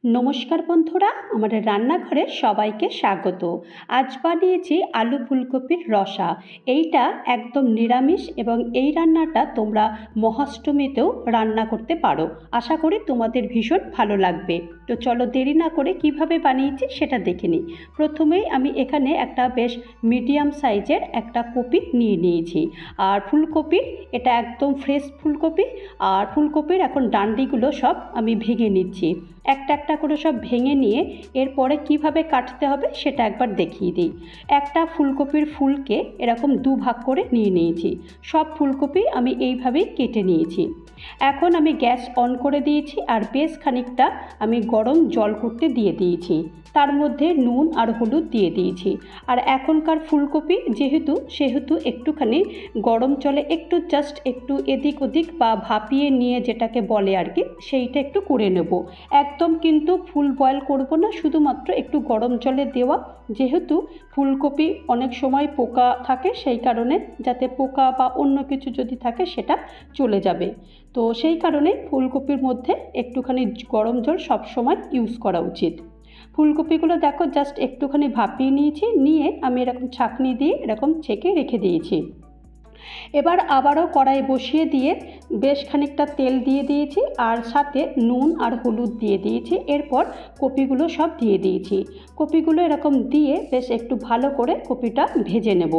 নমস্কার বন্ধুরা, আমাদের রান্নাঘরে সবাইকে স্বাগত। আজ বানিয়েছি আলু ফুলকপির রসা। এইটা একদম নিরামিষ এবং এই রান্নাটা তোমরা মহাষ্টমীতেও রান্না করতে পারো। আশা করি তোমাদের ভীষণ ভালো লাগবে। তো চলো দেরি না করে কিভাবে বানিয়েছি সেটা দেখে নিই। প্রথমেই আমি এখানে একটা বেশ মিডিয়াম সাইজের একটা কপি নিয়ে নিয়েছি। আর ফুলকপি, এটা একদম ফ্রেশ ফুলকপি। আর ফুলকপির এখন ডান্ডিগুলো সব আমি ভেঙে নিচ্ছি। একটা একটা করে সব ভেঙে নিয়ে এরপরে কিভাবে কাটতে হবে সেটা একবার দেখিয়ে দিই। একটা ফুলকপির ফুলকে এরকম দুভাগ করে নিয়ে নিয়েছি। সব ফুলকপি আমি এইভাবেই কেটে নিয়েছি। এখন আমি গ্যাস অন করে দিয়েছি আর বেশ খানিকটা আমি গরম জল করতে দিয়ে দিয়েছি। তার মধ্যে নুন আর হলুদ দিয়ে দিয়েছি। আর এখনকার ফুলকপি সেহেতু একটুখানি গরম জলে একটু জাস্ট একটু এদিক ওদিক বা ভাপিয়ে নিয়ে যেটাকে বলে আর কি, সেইটা একটু করে নেব। একদম কিন্তু ফুল বয়েল করব না, শুধুমাত্র একটু গরম জলে দেওয়া। যেহেতু ফুলকপি অনেক সময় পোকা থাকে, সেই কারণে যাতে পোকা বা অন্য কিছু যদি থাকে সেটা চলে যাবে। তো সেই কারণে ফুলকপির মধ্যে একটুখানি গরম জল সব সময় ইউজ করা উচিত। ফুলকপিগুলো দেখো জাস্ট একটুখানি ভাপিয়ে নিয়েছি, নিয়ে আমি এরকম ছাঁকনি দিয়ে এরকম ছেঁকে রেখে দিয়েছি। এবার আবারও কড়াই বসিয়ে দিয়ে বেশ খানিকটা তেল দিয়ে দিয়েছি আর সাথে নুন আর হলুদ দিয়ে দিয়েছি। এরপর কপিগুলো সব দিয়ে দিয়েছি। কপিগুলো এরকম দিয়ে বেশ একটু ভালো করে কপিটা ভেজে নেব।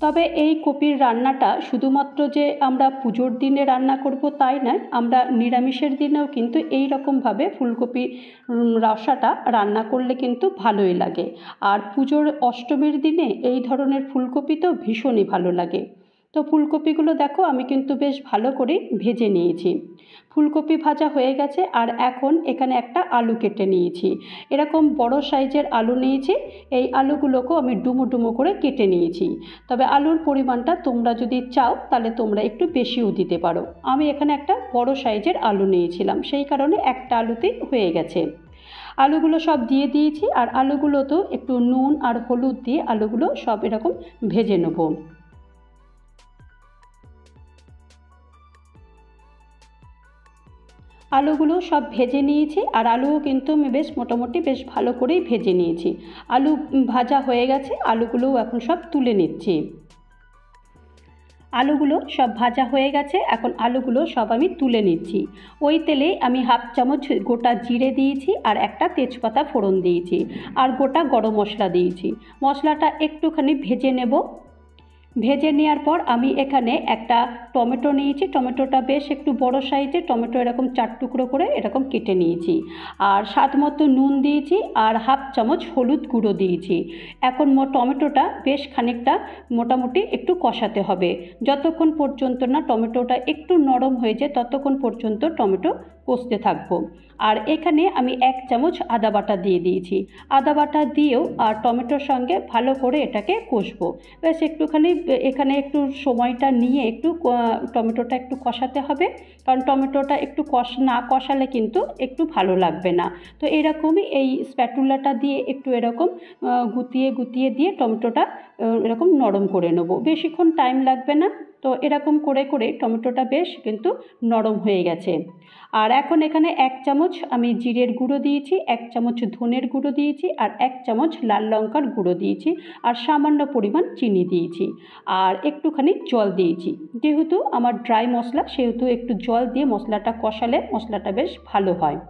তবে এই কপির রান্নাটা শুধুমাত্র যে আমরা পুজোর দিনে রান্না করব তাই নয়, আমরা নিরামিষের দিনেও কিন্তু এই রকমভাবে ফুলকপি রসাটা রান্না করলে কিন্তু ভালোই লাগে। আর পুজোর অষ্টমীর দিনে এই ধরনের ফুলকপি তো ভীষণই ভালো লাগে। তো ফুলকপিগুলো দেখো আমি কিন্তু বেশ ভালো করে ভেজে নিয়েছি। ফুলকপি ভাজা হয়ে গেছে আর এখন এখানে একটা আলু কেটে নিয়েছি। এরকম বড় সাইজের আলু নিয়েছি। এই আলুগুলোকেও আমি ডুমো ডুমো করে কেটে নিয়েছি। তবে আলুর পরিমাণটা তোমরা যদি চাও তাহলে তোমরা একটু বেশিও দিতে পারো। আমি এখানে একটা বড় সাইজের আলু নিয়েছিলাম, সেই কারণে একটা আলুতেই হয়ে গেছে। আলুগুলো সব দিয়ে দিয়েছি আর আলুগুলোতেও একটু নুন আর হলুদ দিয়ে আলুগুলো সব এরকম ভেজে নেব। আলুগুলো সব ভেজে নিয়েছি আর আলুও কিন্তু আমি মোটামুটি বেশ ভালো করেই ভেজে নিয়েছি। আলু ভাজা হয়ে গেছে, আলুগুলোও এখন সব তুলে নিচ্ছি। আলুগুলো সব ভাজা হয়ে গেছে, এখন আলুগুলো সব আমি তুলে নিচ্ছি। ওই তেলে আমি হাফ চামচ গোটা জিরে দিয়েছি আর একটা তেজপাতা ফোড়ন দিয়েছি আর গোটা গরম মশলা দিয়েছি। মশলাটা একটুখানি ভেজে নেব। ভেজে নেওয়ার পর আমি এখানে একটা টমেটো নিয়েছি। টমেটোটা বেশ একটু বড় সাইজের টমেটো, এরকম 4 টুকরো করে এরকম কেটে নিয়েছি। আর স্বাদ মতো নুন দিয়েছি আর হাফ চামচ হলুদ গুঁড়ো দিয়েছি। এখন টমেটোটা বেশ খানিকটা মোটামুটি একটু কষাতে হবে। যতক্ষণ পর্যন্ত না টমেটোটা একটু নরম হয়ে যায় ততক্ষণ পর্যন্ত টমেটো কষতে থাকবো। আর এখানে আমি 1 চামচ আদা বাটা দিয়ে দিয়েছি। আদা বাটা দিয়েও আর টমেটোর সঙ্গে ভালো করে এটাকে কষবো। বেশ একটুখানি এখানে একটু সময়টা নিয়ে একটু টমেটোটা একটু কষাতে হবে, কারণ টমেটোটা একটু না কষালে কিন্তু একটু ভালো লাগবে না। তো এরকমই এই স্প্যাটুলাটা দিয়ে একটু এরকম গুতিয়ে গুতিয়ে দিয়ে টমেটোটা এরকম নরম করে নেব। বেশিক্ষণ টাইম লাগবে না। তো এরকম করে করে টমেটোটা বেশ কিন্তু নরম হয়ে গেছে। আর এখন এখানে 1 চামচ আমি জিরের গুঁড়ো দিয়েছি, 1 চামচ ধনের গুঁড়ো দিয়েছি আর 1 চামচ লাল লঙ্কার গুঁড়ো দিয়েছি আর সামান্য পরিমাণ চিনি দিয়েছি আর একটুখানি জল দিয়েছি। যেহেতু আমার ড্রাই মশলা, সেহেতু একটু জল দিয়ে মশলাটা কষালে মশলাটা বেশ ভালো হয়।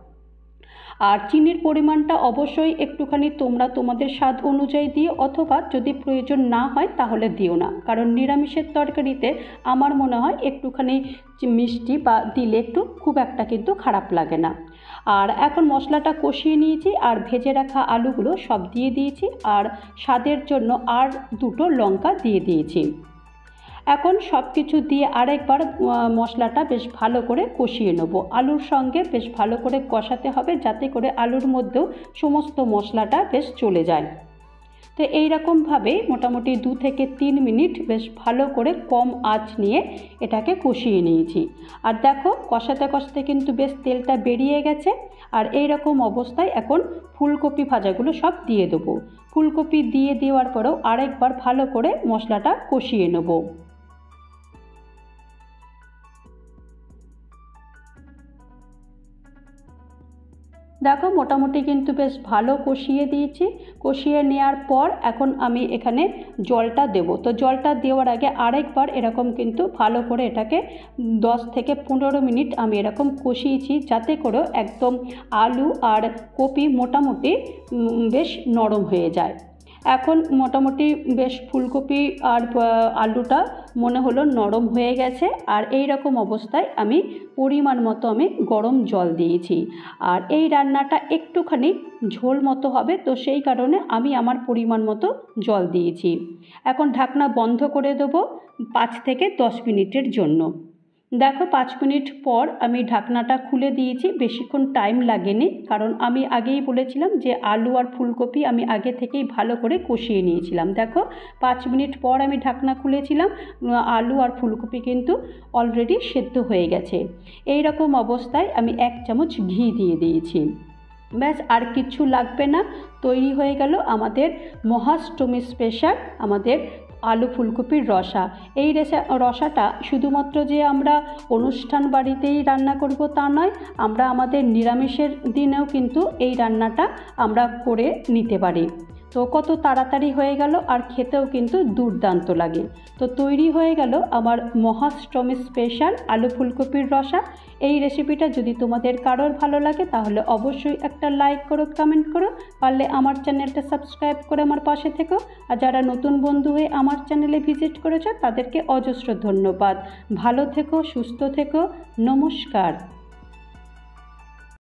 আর চিনির পরিমাণটা অবশ্যই একটুখানি তোমরা তোমাদের স্বাদ অনুযায়ী দিও, অথবা যদি প্রয়োজন না হয় তাহলে দিও না, কারণ নিরামিষের তরকারিতে আমার মনে হয় একটুখানি মিষ্টি বা দিলে একটু খুব একটা কিন্তু খারাপ লাগে না। আর এখন মশলাটা কষিয়ে নিয়েছি আর ভেজে রাখা আলুগুলো সব দিয়ে দিয়েছি আর স্বাদের জন্য আর 2টো লঙ্কা দিয়ে দিয়েছি। এখন সব কিছু দিয়ে আরেকবার মশলাটা বেশ ভালো করে কষিয়ে নেব। আলুর সঙ্গে বেশ ভালো করে কষাতে হবে যাতে করে আলুর মধ্যেও সমস্ত মশলাটা বেশ চলে যায়। তো এই রকমভাবে মোটামুটি 2 থেকে 3 মিনিট বেশ ভালো করে কম আঁচ নিয়ে এটাকে কষিয়ে নিয়েছি। আর দেখো কষাতে কষাতে কিন্তু বেশ তেলটা বেরিয়ে গেছে। আর এই রকম অবস্থায় এখন ফুলকপি ভাজাগুলো সব দিয়ে দেবো। ফুলকপি দিয়ে দেওয়ার পরেও আরেকবার ভালো করে মশলাটা কষিয়ে নেব। দেখো মোটামুটি কিন্তু বেশ ভালো কষিয়ে দিয়েছি। কষিয়ে নেওয়ার পর এখন আমি এখানে জলটা দেব। তো জলটা দেওয়ার আগে আরেকবার এরকম কিন্তু ভালো করে এটাকে 10 থেকে 15 মিনিট আমি এরকম কষিয়েছি, যাতে করে একদম আলু আর কপি মোটামুটি বেশ নরম হয়ে যায়। এখন মোটামুটি বেশ ফুলকপি আর আলুটা মনে হলো নরম হয়ে গেছে। আর এই রকম অবস্থায় আমি পরিমাণ মতো আমি গরম জল দিয়েছি। আর এই রান্নাটা একটুখানি ঝোল মতো হবে, তো সেই কারণে আমি আমার পরিমাণ মতো জল দিয়েছি। এখন ঢাকনা বন্ধ করে দেবো 5 থেকে 10 মিনিটের জন্য। দেখো 5 মিনিট পর আমি ঢাকনাটা খুলে দিয়েছি। বেশিক্ষণ টাইম লাগেনি, কারণ আমি আগেই বলেছিলাম যে আলু আর ফুলকপি আমি আগে থেকেই ভালো করে কষিয়ে নিয়েছিলাম। দেখো 5 মিনিট পর আমি ঢাকনা খুলেছিলাম, আলু আর ফুলকপি কিন্তু অলরেডি সেদ্ধ হয়ে গেছে। এই রকম অবস্থায় আমি 1 চামচ ঘি দিয়ে দিয়েছি। ব্যাস আর কিচ্ছু লাগবে না, তৈরি হয়ে গেল আমাদের মহাষ্টমী স্পেশাল আমাদের আলু ফুলকপির রসা। এই রসাটা শুধুমাত্র যে আমরা অনুষ্ঠান বাড়িতেই রান্না করব তা নয়, আমরা আমাদের নিরামিষের দিনেও কিন্তু এই রান্নাটা আমরা করে নিতে পারি। তো কত তাড়াতাড়ি হয়ে গেল, আর খেতেও কিন্তু দুর্দান্ত লাগে। তো তৈরি হয়ে গেল আমার মহাষ্টমী স্পেশাল আলু ফুলকপির রসা। এই রেসিপিটা যদি তোমাদের কারোর ভালো লাগে তাহলে অবশ্যই একটা লাইক করো, কমেন্ট করো, পারলে আমার চ্যানেলটা সাবস্ক্রাইব করে আমার পাশে থেকো। আর যারা নতুন বন্ধু হয়ে আমার চ্যানেলে ভিজিট করেছো তাদেরকে অজস্র ধন্যবাদ। ভালো থেকো, সুস্থ থেকো, নমস্কার।